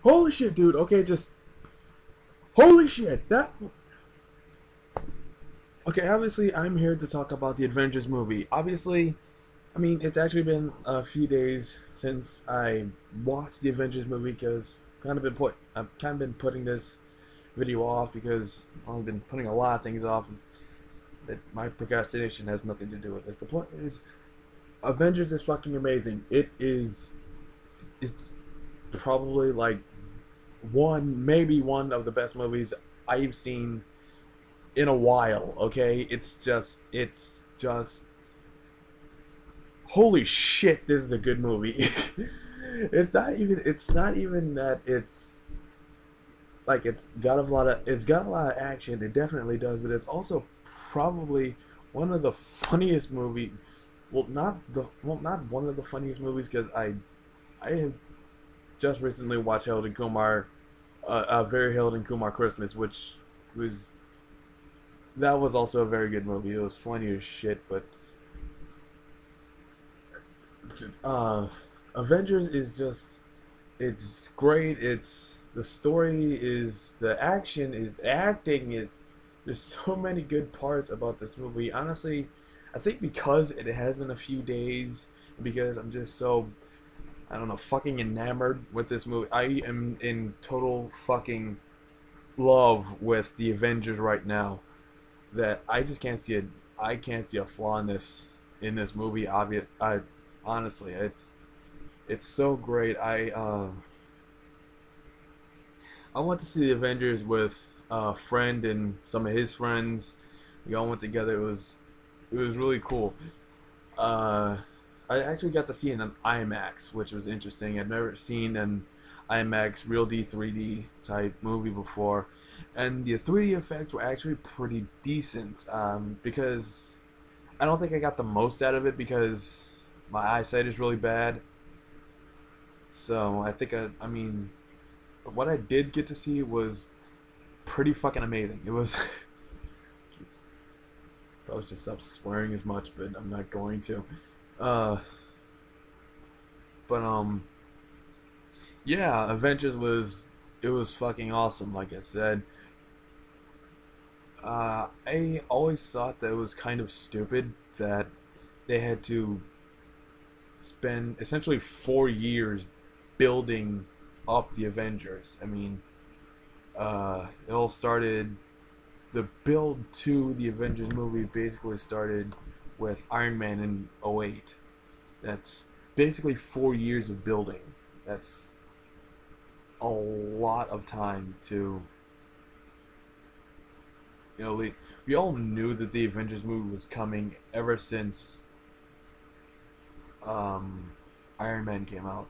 Holy shit, dude. Okay, just holy shit. That okay. Obviously, I'm here to talk about the Avengers movie. Obviously, I mean it's actually been a few days since I watched the Avengers movie because I've kind of been putting this video off because I've been putting a lot of things off. That my procrastination has nothing to do with this. The point is, Avengers is fucking amazing. It's probably like maybe one of the best movies I've seen in a while. Okay, it's just holy shit, this is a good movie. It's not even that it's got a lot of action. It definitely does, but it's also probably one of the funniest movie. Not one of the funniest movies because I have just recently watched Harold and Kumar, very Harold and Kumar Christmas, which was that was also a very good movie. It was funny as shit, but uh, Avengers is just it's great. It's the story is the action is the acting is there's so many good parts about this movie. Honestly, I think because it has been a few days, because I'm just so I don't know, fucking enamored with this movie. I am in total fucking love with the Avengers right now. That I just can't see I can't see a flaw in this movie. I honestly, it's so great. I went to see the Avengers with a friend and some of his friends. We all went together. It was really cool. Uh, I actually got to see it in an IMAX, which was interesting. I've never seen an IMAX real D 3D type movie before, and the 3D effects were actually pretty decent. Because I don't think I got the most out of it because my eyesight is really bad. So I mean, what I did get to see was pretty fucking amazing. It was. Probably should stop swearing as much, but I'm not going to. Uh, but yeah, Avengers was it was fucking awesome. Like I said, I always thought that it was kind of stupid that they had to spend essentially 4 years building up the Avengers. I mean, it all started. The build to the Avengers movie basically started with Iron Man in '08. That's basically 4 years of building. That's a lot of time to, we all knew that the Avengers movie was coming ever since Iron Man came out.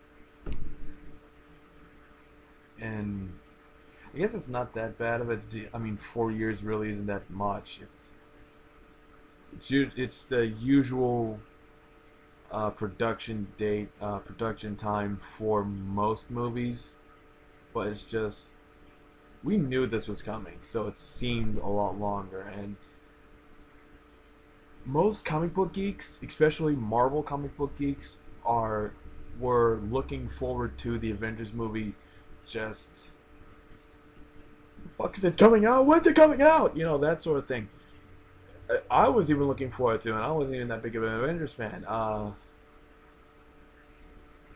And I guess it's not that bad of a I mean, 4 years really isn't that much. It's the usual production time for most movies, but it's just we knew this was coming, so it seemed a lot longer. And most comic book geeks, especially Marvel comic book geeks, were looking forward to the Avengers movie. Just fuck is it coming out? When's it coming out? That sort of thing. I was even looking forward to it, and I wasn't even that big of an Avengers fan. I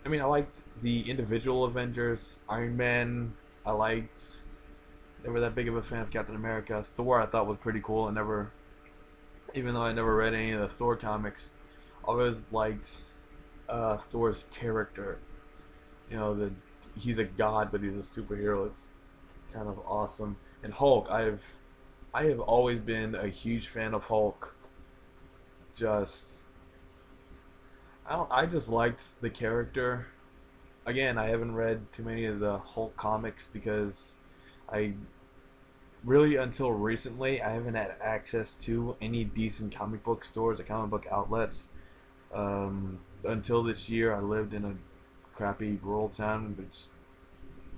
mean, I liked the individual Avengers. Iron Man, I liked. Never that big of a fan of Captain America. Thor, I thought was pretty cool. Even though I never read any of the Thor comics, I always liked Thor's character. He's a god, but he's a superhero. It's kind of awesome. And Hulk, I have always been a huge fan of Hulk. I just liked the character. Again, I haven't read too many of the Hulk comics because I really until recently I haven't had access to any decent comic book stores or comic book outlets. Until this year, I lived in a crappy rural town which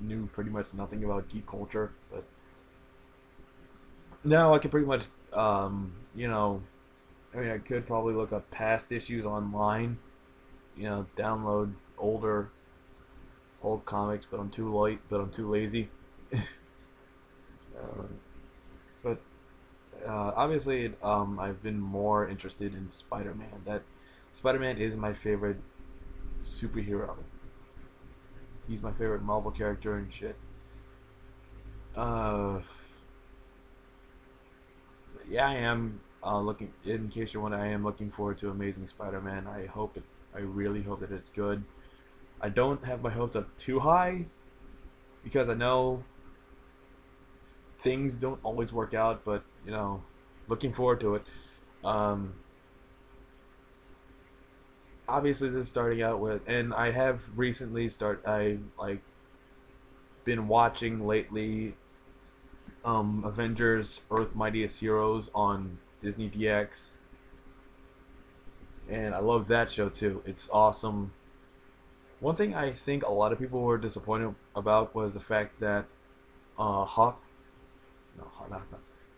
knew pretty much nothing about geek culture, but now I can pretty much, I mean, I could probably look up past issues online, download older Hulk comics, but I'm too light, but I'm too lazy. uh, but obviously, I've been more interested in Spider-Man. That Spider-Man is my favorite superhero. He's my favorite Marvel character and shit. Uh, yeah, I am looking. In case you're wondering, I am looking forward to Amazing Spider-Man. I hope it. I really hope that it's good. I don't have my hopes up too high because I know things don't always work out. But looking forward to it. Um, Obviously, this is starting out with, and I have recently I like been watching lately. Avengers: Earth Mightiest Heroes on Disney DX, and I love that show too. It's awesome. One thing I think a lot of people were disappointed about was the fact that Hawk, no, not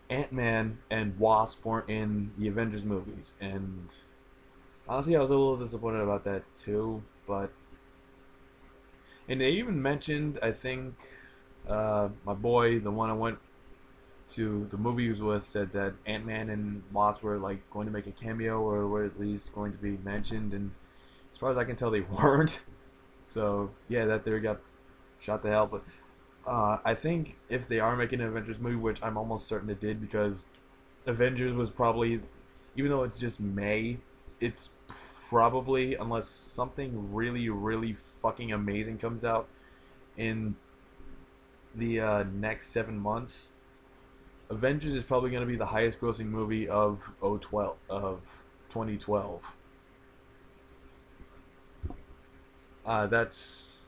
Ant Man and Wasp weren't in the Avengers movies, and honestly, I was a little disappointed about that too. But and they even mentioned, I think, my boy, the one I went to the movie he was with, said that Ant Man and Wasp were like going to make a cameo or were at least going to be mentioned, and as far as I can tell, they weren't. So yeah, that there got shot to hell. But I think if they are making an Avengers movie, which I'm almost certain it did, because Avengers was probably, even though it's just May, it's probably, unless something really, really fucking amazing comes out in the next 7 months, Avengers is probably going to be the highest grossing movie of 2012. That's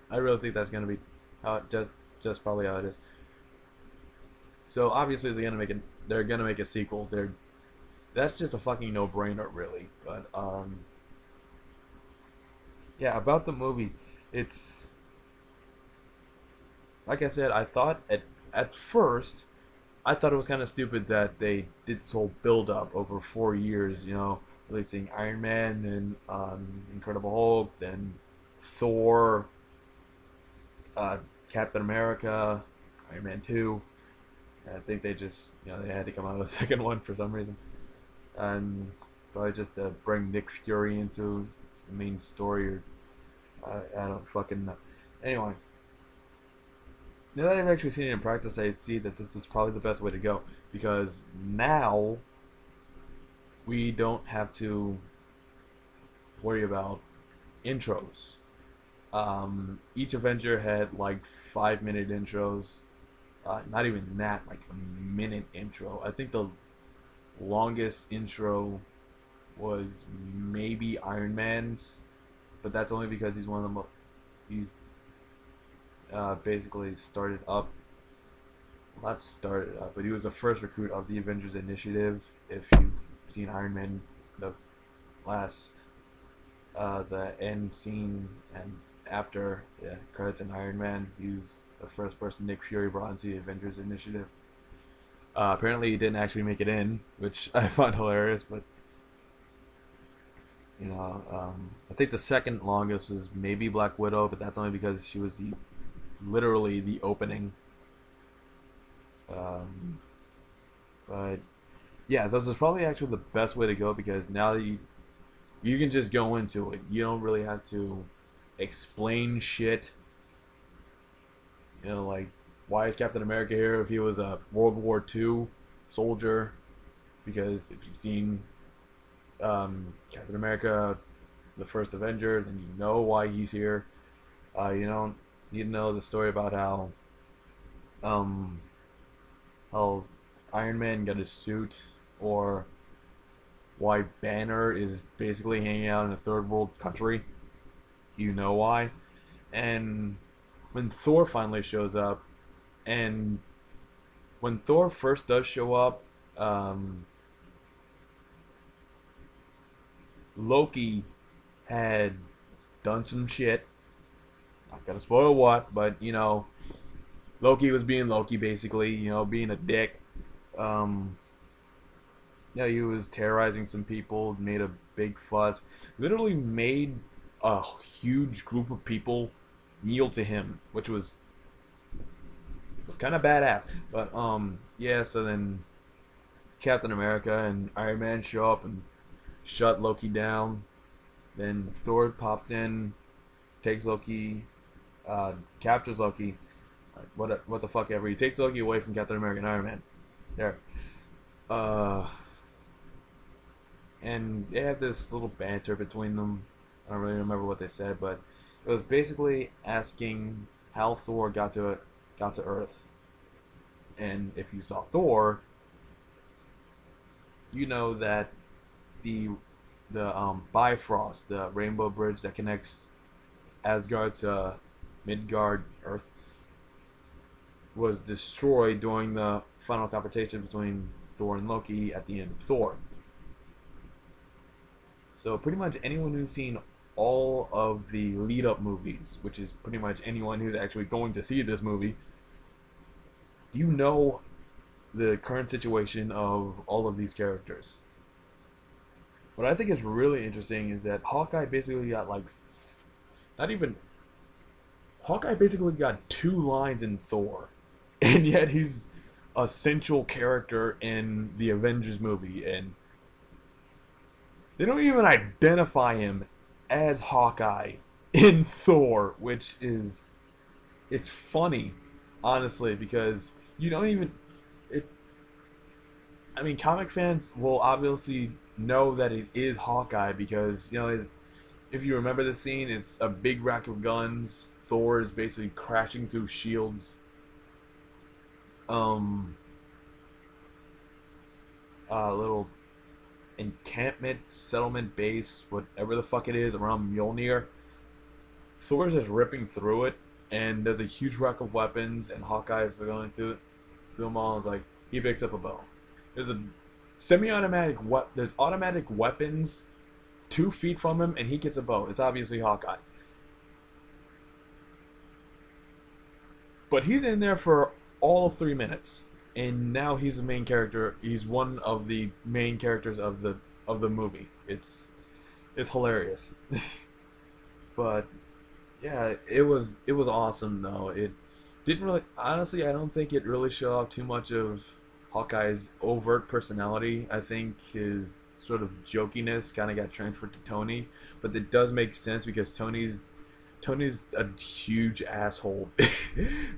I really think that's going to be how it just probably how it is. So obviously they're gonna make a sequel. That's just a fucking no brainer, really. But yeah, about the movie, it's like I said. I thought at first I thought it was kind of stupid that they did this whole build up over 4 years. Releasing Iron Man, then Incredible Hulk, then Thor, uh, Captain America, Iron Man 2. I think they just they had to come out with a second one for some reason, and probably just to bring Nick Fury into the main story. Or I don't fucking know. Anyway, now that I've actually seen it in practice, I see that this is probably the best way to go, because now we don't have to worry about intros. Each Avenger had like 5 minute intros. Not even that, like a minute intro. I think the longest intro was maybe Iron Man's, but that's only because he's one of the he's basically started up. Not started up, but he was the first recruit of the Avengers Initiative. If you've seen Iron Man, the last, the end scene and after credits in Iron Man, he was the first person Nick Fury brought into the Avengers Initiative. Apparently, he didn't actually make it in, which I found hilarious. But I think the second longest was maybe Black Widow, but that's only because she was literally the opening. But yeah, this is probably actually the best way to go, because now you can just go into it. You don't really have to explain shit. Like, why is Captain America here if he was a World War II soldier? Because if you've seen Captain America, the first Avenger, then you know why he's here. You don't need to know the story about how Iron Man got his suit, or why Banner is basically hanging out in a third world country. You know why. And when Thor finally shows up, and when Thor first does show up, Loki had done some shit. Not gonna spoil what, but Loki was being Loki, basically, being a dick. He was terrorizing some people, made a big fuss, literally made a huge group of people kneel to him, which was kind of badass. But yeah. So then Captain America and Iron Man show up and shut Loki down. Then Thor pops in, takes Loki, captures Loki. What the fuck ever. He takes Loki away from Captain America and Iron Man. There. Uh, and they had this little banter between them. I don't really remember what they said, but it was basically asking how Thor got to Earth. And if you saw Thor, you know that the Bifrost, the rainbow bridge that connects Asgard to Midgard, Earth, was destroyed during the final confrontation between Thor and Loki at the end of Thor. So pretty much anyone who's seen all of the lead-up movies, which is pretty much anyone who's actually going to see this movie, you know the current situation of all of these characters. What I think is really interesting is that Hawkeye basically got Hawkeye basically got 2 lines in Thor, and yet he's a central character in the Avengers movie, and they don't even identify him as Hawkeye in Thor, which is, it's funny, honestly, because you don't even, I mean, comic fans will obviously know that it is Hawkeye because, you know, if you remember the scene, it's a big rack of guns. Thor is basically crashing through shields. Little encampment, settlement base, whatever the fuck it is, around Mjolnir. Thor's just ripping through it, and there's a huge rack of weapons, and Hawkeye's going through them all. It's like, he picks up a bow. There's a semi-automatic there's automatic weapons 2 feet from him, and he gets a bow. It's obviously Hawkeye. But he's in there for all of 3 minutes, and now he's the main character. He's one of the main characters of the movie. It's hilarious. But yeah, it was awesome though. It didn't really, honestly, I don't think it really showed off too much of Hawkeye's overt personality. I think his sort of jokiness kind of got transferred to Tony, but it does make sense because Tony's a huge asshole.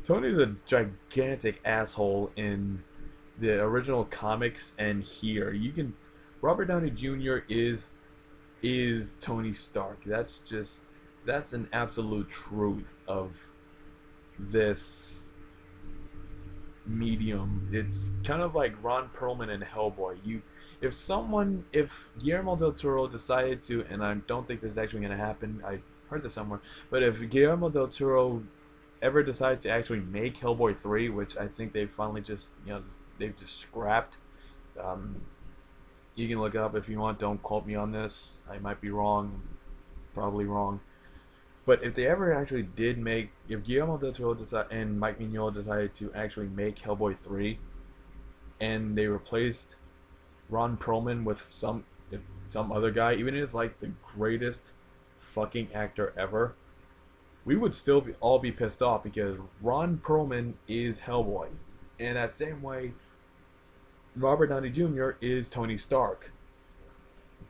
Tony's a gigantic asshole in the original comics, and here Robert Downey Jr. is Tony Stark. That's an absolute truth of this medium. It's kind of like Ron Perlman in Hellboy. If Guillermo del Toro decided to, and I don't think this is actually going to happen, I heard this somewhere, but if Guillermo del Toro ever decides to actually make Hellboy 3, which I think they finally just, they've just scrapped. You can look up if you want, don't quote me on this, I might be wrong, probably wrong. But if they ever actually did if Guillermo del Toro and Mike Mignola decided to actually make Hellboy 3, and they replaced Ron Perlman with some other guy, even if it's like the greatest fucking actor ever, we would still all be pissed off because Ron Perlman is Hellboy, and that same way Robert Downey Jr. is Tony Stark.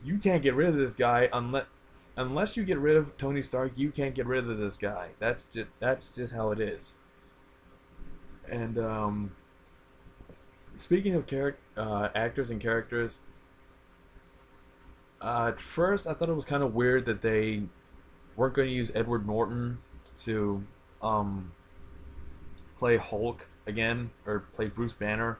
You can't get rid of this guy unless you get rid of Tony Stark. You can't get rid of this guy. That's just how it is. And speaking of actors and characters, at first I thought it was kind of weird that they weren't going to use Edward Norton to play Hulk again, or play Bruce Banner.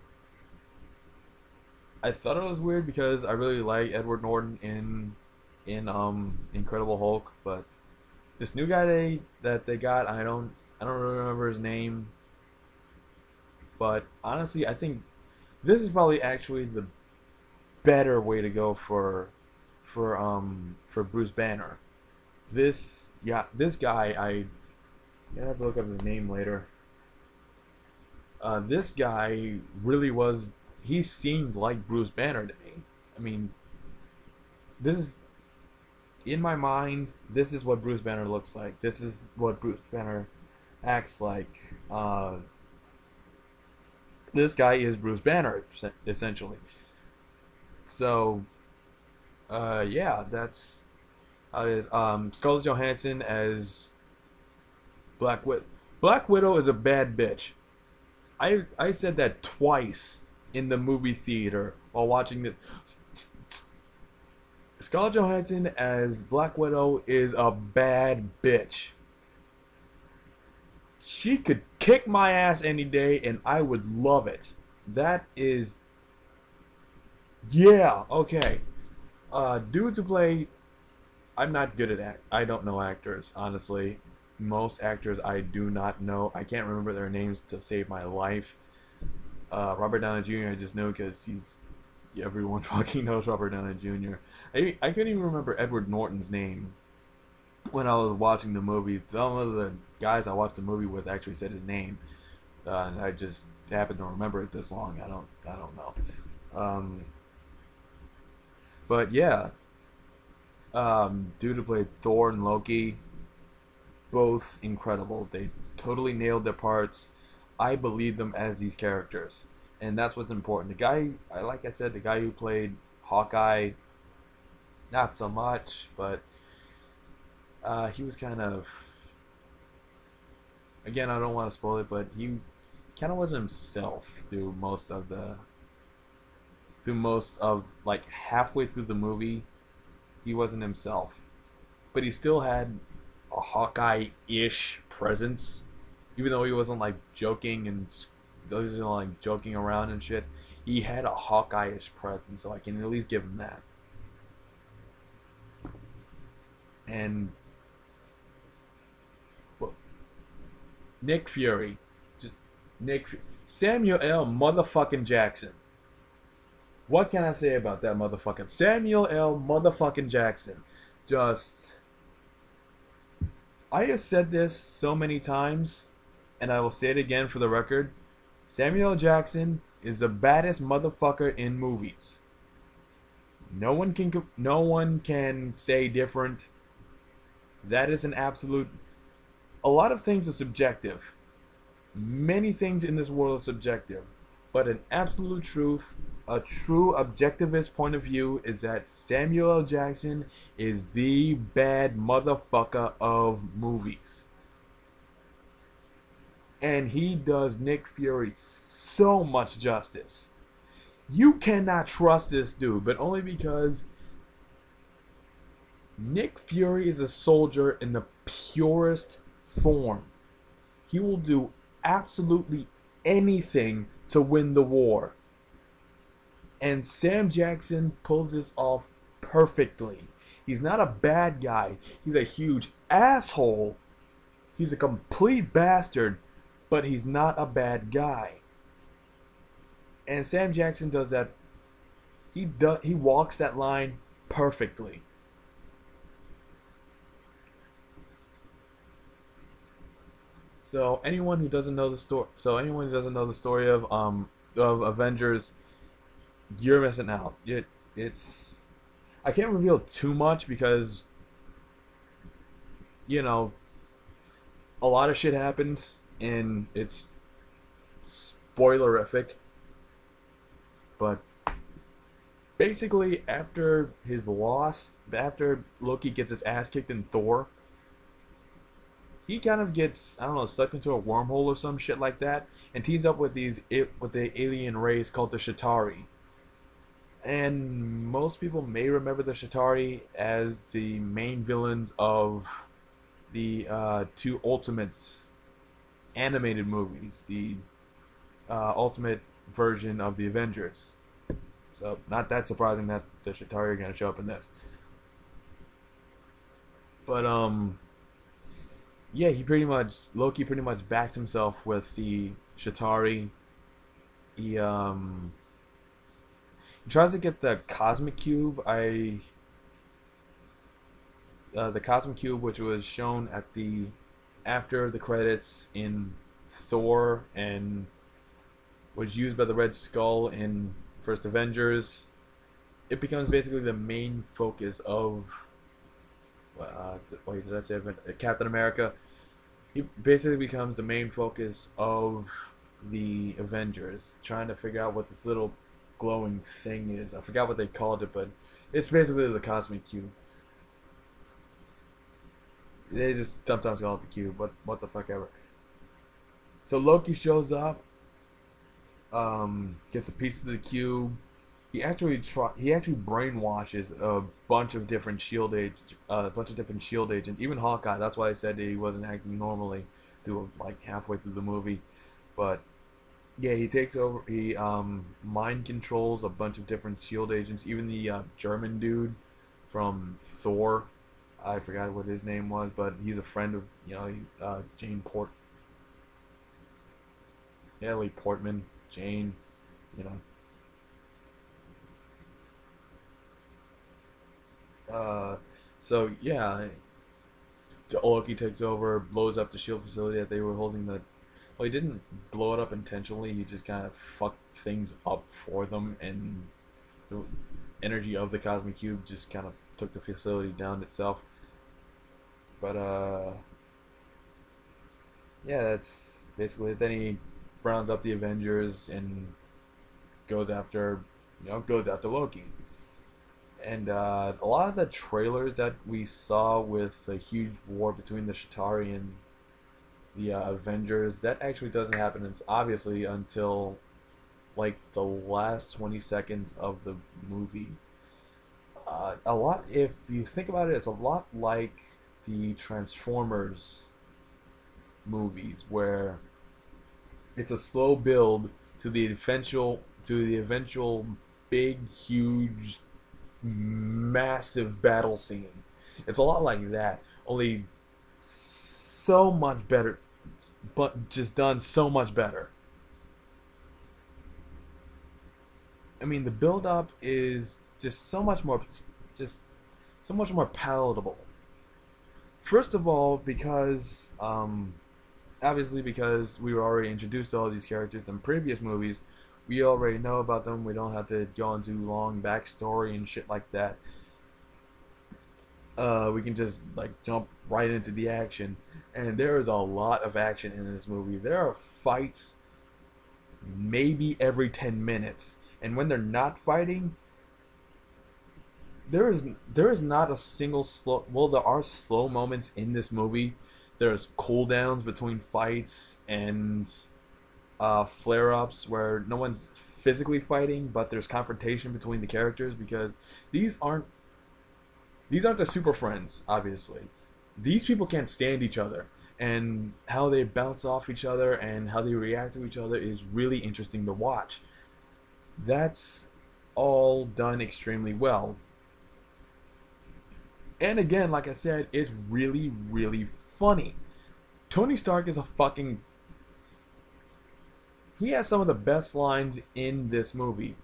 I thought it was weird because I really like Edward Norton in Incredible Hulk, but this new guy that they got, I don't really remember his name, but honestly I think this is probably actually the better way to go for Bruce Banner. This guy, I have to look up his name later. This guy really he seemed like Bruce Banner to me. I mean, in my mind, this is what Bruce Banner looks like. This is what Bruce Banner acts like. This guy is Bruce Banner, essentially. So, yeah, that's how it is. Scarlett Johansson as Black Widow. Black Widow is a bad bitch. I said that twice in the movie theater while watching it. Scarlett Johansson as Black Widow is a bad bitch. She could kick my ass any day and I would love it. That is, yeah, okay. Dudes who play, I'm not good at act. I don't know actors, honestly. Most actors I do not know. I can't remember their names to save my life. Robert Downey Jr. I just know because everyone fucking knows Robert Downey Jr. I couldn't even remember Edward Norton's name when I was watching the movie. Some of the guys I watched the movie with actually said his name, and I just happened to remember it this long. I don't know. But yeah, dude who played Thor and Loki, both incredible. They totally nailed their parts. I believe them as these characters, and that's what's important. The guy, like I said, the guy who played Hawkeye, not so much, but he was kind of, again, I don't want to spoil it, but he kind of wasn't himself through most of like halfway through the movie. He wasn't himself, but he still had a Hawkeye-ish presence, even though he wasn't like joking and he wasn't like joking around and shit. He had a Hawkeye-ish presence, so I can at least give him that. And well, Nick Fury, just Samuel L. motherfucking Jackson. What can I say about that motherfucking Samuel L. motherfucking Jackson? Just, I have said this so many times, and I will say it again for the record. Samuel L. Jackson is the baddest motherfucker in movies. No one can say different. That is an absolute. A lot of things are subjective. Many things in this world are subjective, but an absolute truth, a true objectivist point of view is that Samuel L. Jackson is the bad motherfucker of movies. And he does Nick Fury so much justice. You cannot trust this dude, but only because Nick Fury is a soldier in the purest form. He will do absolutely anything to win the war. And Sam Jackson pulls this off perfectly. He's not a bad guy. He's a huge asshole. He's a complete bastard, but he's not a bad guy. And Sam Jackson does that. He walks that line perfectly. So anyone who doesn't know the story of Avengers, you're missing out. It's I can't reveal too much because a lot of shit happens and it's spoilerific. But basically, after his loss, after Loki gets his ass kicked in Thor, he kind of gets, I don't know, sucked into a wormhole or some shit like that, and teams up with the alien race called the Chitauri. And most people may remember the Chitauri as the main villains of the two Ultimates animated movies, the Ultimate version of the Avengers. So not that surprising that the Chitauri are going to show up in this. But yeah, Loki pretty much backs himself with the Chitauri. He tries to get the Cosmic Cube. The Cosmic Cube, which was shown after the credits in Thor and was used by the Red Skull in First Avengers. It becomes basically the main focus of wait, did I say Captain America? He basically becomes the main focus of the Avengers, trying to figure out what this little glowing thing is. I forgot what they called it, but it's basically the cosmic cube. They just sometimes call it the cube, but what the fuck ever. So Loki shows up, gets a piece of the cube. He actually brainwashes a bunch of different Shield agents, even Hawkeye. That's why I said that he wasn't acting normally through like halfway through the movie. But yeah, he takes over. He mind controls a bunch of different Shield agents, even the German dude from Thor. I forgot what his name was, but he's a friend of Jane Natalie Portman, Jane, you know. So yeah, Loki takes over, blows up the shield facility that they were holding. Well, he didn't blow it up intentionally. He just kind of fucked things up for them, and the energy of the cosmic cube just kind of took the facility down itself. But yeah, that's basically it. Then he rounds up the Avengers and goes after Loki. And a lot of the trailers that we saw with the huge war between the Chitauri and the Avengers, that actually doesn't happen, obviously, until like the last 20 seconds of the movie. If you think about it, it's a lot like the Transformers movies, where it's a slow build to the eventual big, huge, massive battle scene. It's a lot like that, only so much better, but just done so much better. I mean, the build up is just so much more palatable. First of all, because obviously because we were already introduced to all these characters in previous movies, we already know about them. We don't have to go into long backstory and shit like that. We can just like jump right into the action, and there is a lot of action in this movie. There are fights maybe every 10 minutes, and when they're not fighting, there is not a single slow. Well, there are slow moments in this movie. There's cooldowns between fights and flare-ups where no one's physically fighting, but there's confrontation between the characters, because these aren't the super friends. Obviously, these people can't stand each other, and how they bounce off each other and how they react to each other is really interesting to watch. That's all done extremely well. And again, like I said, it's really, really funny. Tony Stark is a fucking... He has some of the best lines in this movie.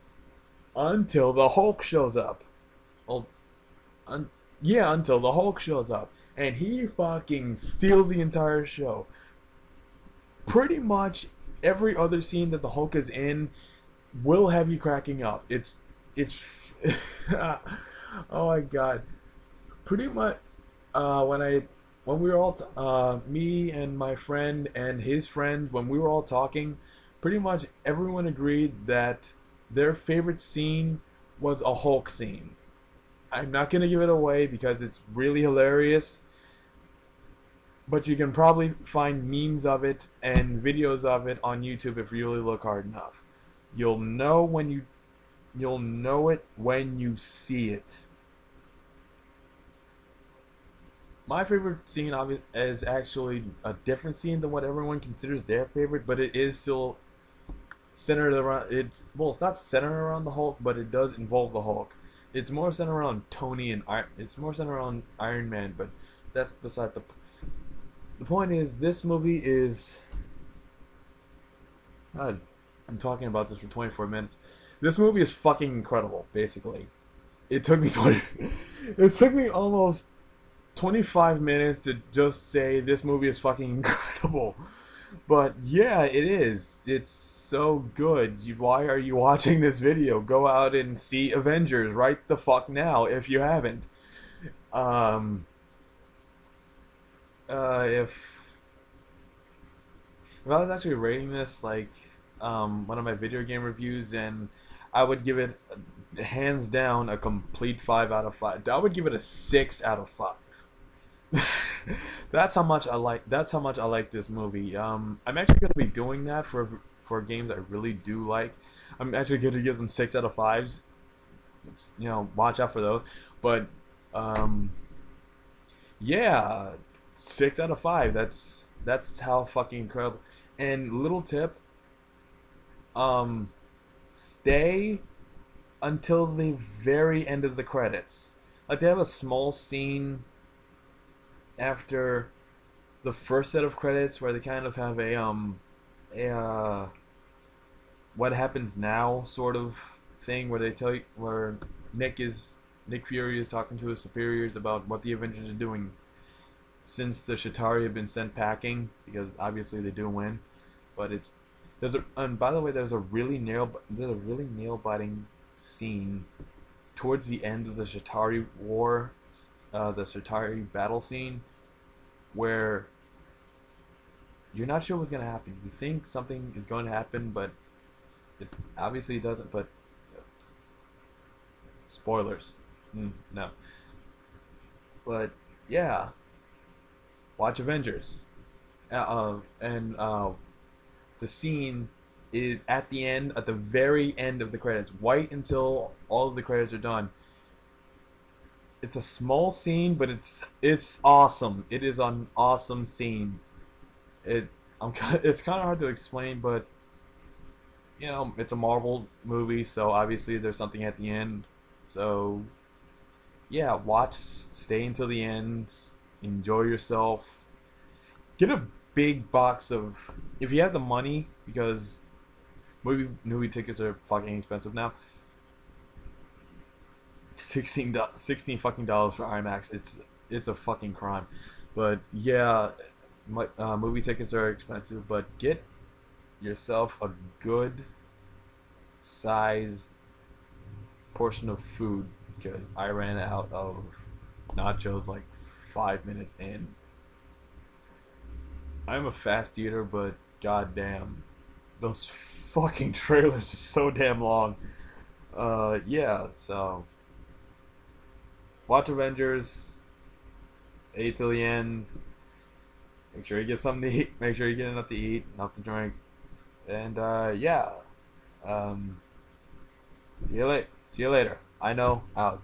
Until the Hulk shows up. Well, until the Hulk shows up. And he fucking steals the entire show. Pretty much every other scene that the Hulk is in will have you cracking up. It's oh my god. Pretty much when we were all me and my friend and his friend, when we were all talking, pretty much everyone agreed that their favorite scene was a Hulk scene. I'm not gonna give it away because it's really hilarious, but you can probably find memes of it and videos of it on YouTube if you really look hard enough. You'll know it when you see it. My favorite scene is actually a different scene than what everyone considers their favorite, but it is still centered around it. Well, it's not centered around the Hulk, but it does involve the Hulk. It's more centered around Tony and it's more centered around Iron Man, but that's beside the point. Is this movie is... God, I'm talking about this for 24 minutes. This movie is fucking incredible. Basically, it took me it took me almost 25 minutes to just say this movie is fucking incredible. But yeah, it is. It's so good. Why are you watching this video? Go out and see Avengers right the fuck now if you haven't. If I was actually rating this like one of my video game reviews, and I would give it hands down a complete 5 out of 5. I would give it a 6 out of 5. That's how much I like. That's how much I like this movie. I'm actually going to be doing that for games I really do like. I'm actually going to give them 6 out of 5s. You know, watch out for those. But um, yeah, 6 out of 5. That's how fucking incredible. And little tip, um, stay until the very end of the credits. Like they have a small scene after the first set of credits where they kind of have a what happens now sort of thing where they tell you where Nick Fury is talking to his superiors about what the Avengers are doing since the Shatari have been sent packing, because obviously they do win. But it's there's a and by the way, there's a really nail biting scene towards the end of the Shatari war, the Shatari battle scene, where you're not sure what's gonna happen. You think something is going to happen, but it obviously doesn't. But spoilers, no. But yeah, watch Avengers, and the scene is at the end, at the very end of the credits. Wait until all of the credits are done. It's a small scene, but it's awesome. It is an awesome scene. It's kind of hard to explain, but you know it's a Marvel movie, so obviously there's something at the end. So yeah, stay until the end, enjoy yourself. Get a big box of, if you have the money, because movie tickets are fucking expensive now. 16 fucking dollars for IMAX. It's a fucking crime. But yeah, movie tickets are expensive. But get yourself a good size portion of food, because I ran out of nachos like 5 minutes in. I'm a fast eater, but goddamn, those fucking trailers are so damn long. Yeah, so watch Avengers, A till the end. Make sure you get something to eat. Make sure you get enough to eat, enough to drink, and yeah. See you later. I know. Out.